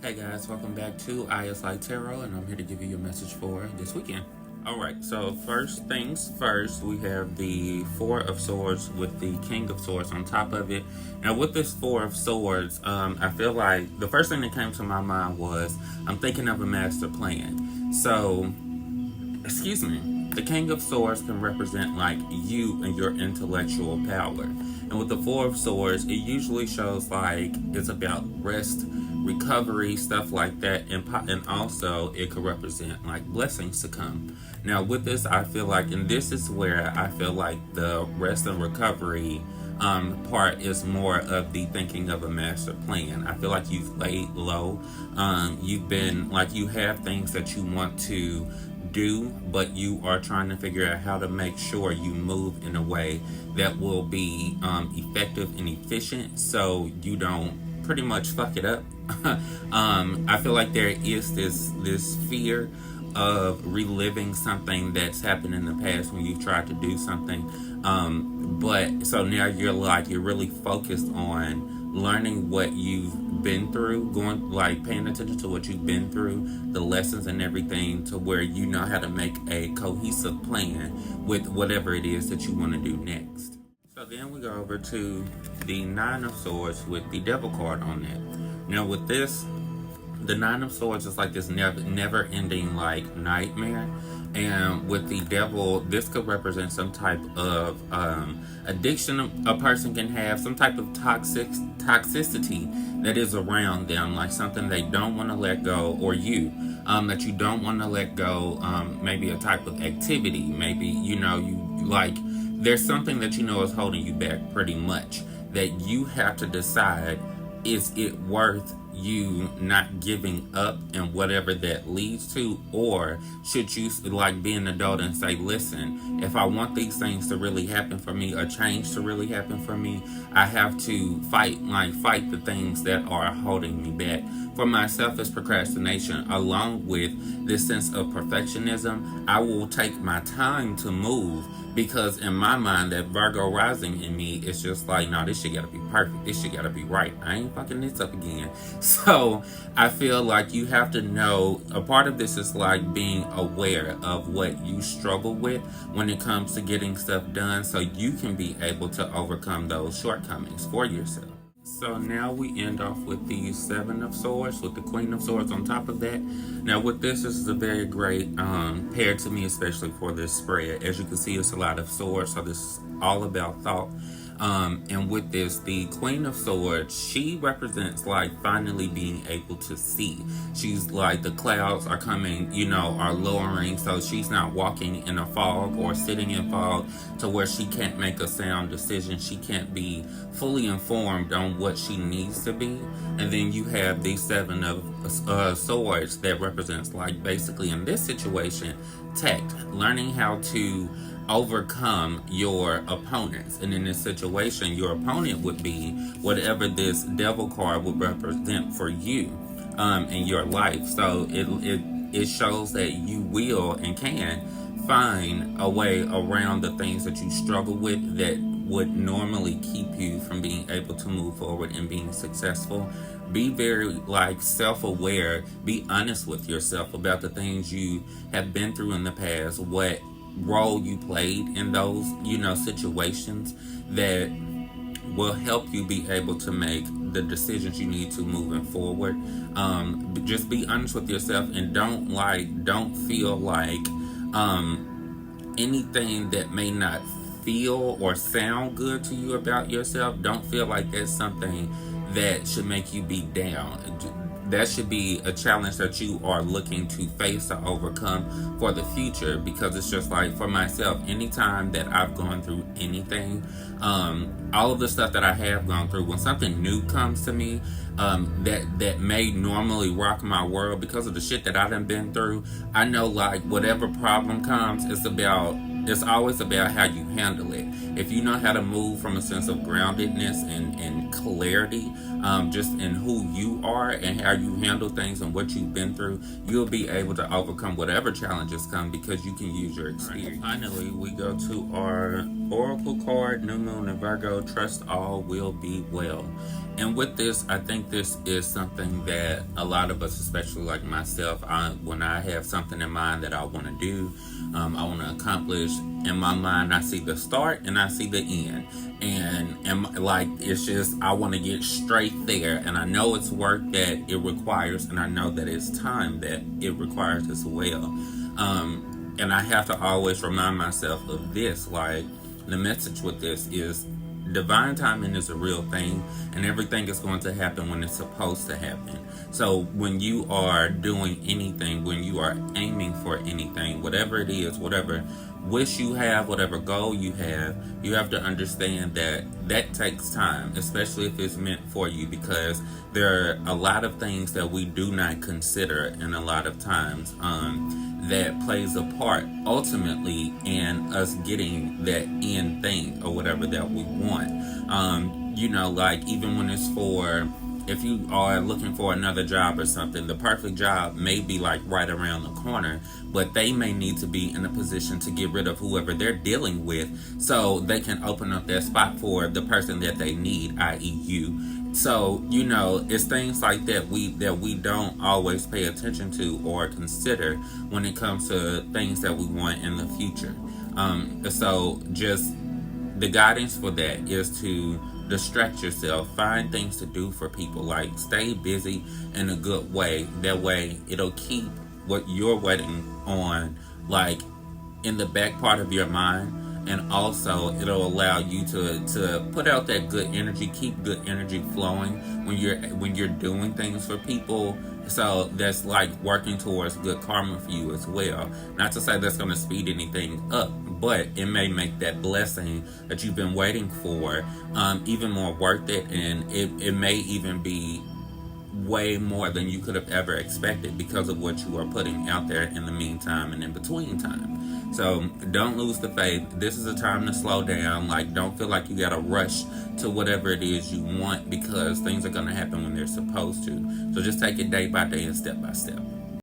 Hey guys, welcome back to ISI Tarot, and I'm here to give you your message for this weekend. Alright, so first things first, we have the Four of Swords with the King of Swords on top of it. Now, with this Four of Swords, I feel like the first thing that came to my mind was I'm thinking of a master plan. So, excuse me, the King of Swords can represent like you and your intellectual power. And with the Four of Swords, it usually shows like it's about rest, recovery, stuff like that, and also it could represent like blessings to come. Now, with this, I feel like, and this is where I feel like the rest and recovery part is more of the thinking of a master plan. I feel like you've laid low. You've been like you have things that you want to do, but you are trying to figure out how to make sure you move in a way that will be effective and efficient so you don't pretty much fuck it up. I feel like there is this fear of reliving something that's happened in the past when you've tried to do something. But so now you're really focused on learning what you've been through, going like paying attention to what you've been through, the lessons and everything, to where you know how to make a cohesive plan with whatever it is that you want to do next. So then we go over to the Nine of Swords with the Devil card on it. Now with this, the Nine of Swords is like this never ending like nightmare. And with the Devil, this could represent some type of addiction a person can have, some type of toxicity that is around them, like something they don't want to let go, or you that you don't want to let go. Maybe a type of activity, maybe you like there's something that you know is holding you back pretty much, that you have to decide, is it worth you not giving up and whatever that leads to, or should you like be an adult and say, listen, if I want these things to really happen for me, or change to really happen for me, I have to fight the things that are holding me back. For myself, it's procrastination along with this sense of perfectionism. I will take my time to move, because in my mind, that Virgo rising in me is just like, no, this shit gotta be perfect. This shit gotta be right. I ain't fucking this up again. So I feel like you have to know, a part of this is like being aware of what you struggle with when it comes to getting stuff done, so you can be able to overcome those shortcomings for yourself. So now we end off with the Seven of Swords with the Queen of Swords on top of that. Now with this is a very great pair to me, especially for this spread. As you can see, it's a lot of swords, so this is all about thought. And with this, the Queen of Swords, she represents like finally being able to see. She's like, the clouds are coming, are lowering, so she's not walking in a fog or sitting in fog to where she can't make a sound decision. She can't be fully informed on what she needs to be. And then you have the Seven of Swords that represents like basically in this situation, tact, learning how to overcome your opponents. And in this situation, your opponent would be whatever this Devil card would represent for you in your life. So it shows that you will and can find a way around the things that you struggle with that would normally keep you from being able to move forward and being successful. Be very like self-aware. Be honest with yourself about the things you have been through in the past, what role you played in those situations, that will help you be able to make the decisions you need to moving forward. Just be honest with yourself, and don't feel like anything that may not feel or sound good to you about yourself, don't feel like that's something that should make you be down. That should be a challenge that you are looking to face or overcome for the future, because it's just like, for myself, anytime that I've gone through anything, all of the stuff that I have gone through, when something new comes to me, that may normally rock my world because of the shit that I done been through, I know like whatever problem comes, it's always about how you handle it. If you know how to move from a sense of groundedness and clarity, just in who you are and how you handle things and what you've been through, you'll be able to overcome whatever challenges come, because you can use your experience. Finally, we go to our Oracle card, New Moon and Virgo, trust all will be well. And with this, I think this is something that a lot of us, especially like myself, when I have something in mind that I want to do, I want to accomplish, in my mind, I see the start and I see the end. And like, it's just, I want to get straight there. And I know it's work that it requires, and I know that it's time that it requires as well. And I have to always remind myself of this, like, the message with this is divine timing is a real thing, and everything is going to happen when it's supposed to happen. So when you are doing anything, when you are aiming for anything, whatever it is, whatever wish you have, whatever goal you have to understand that that takes time, especially if it's meant for you, because there are a lot of things that we do not consider, and a lot of times that plays a part ultimately in us getting that end thing or whatever that we want. Like, even when it's for, if you are looking for another job or something, the perfect job may be like right around the corner, but they may need to be in a position to get rid of whoever they're dealing with so they can open up their spot for the person that they need, i.e. you. So, it's things like that we don't always pay attention to or consider when it comes to things that we want in the future. So just the guidance for that is to distract yourself, find things to do for people, like stay busy in a good way. That way it'll keep what you're waiting on, like, in the back part of your mind, and also it'll allow you to put out that good energy, keep good energy flowing when you're doing things for people. So that's like working towards good karma for you as well. Not to say that's going to speed anything up, but it may make that blessing that you've been waiting for even more worth it, and it may even be way more than you could have ever expected because of what you are putting out there in the meantime and in between time. So don't lose the faith. This is a time to slow down. Like, don't feel like you gotta rush to whatever it is you want, because things are gonna happen when they're supposed to. So just take it day by day and step by step.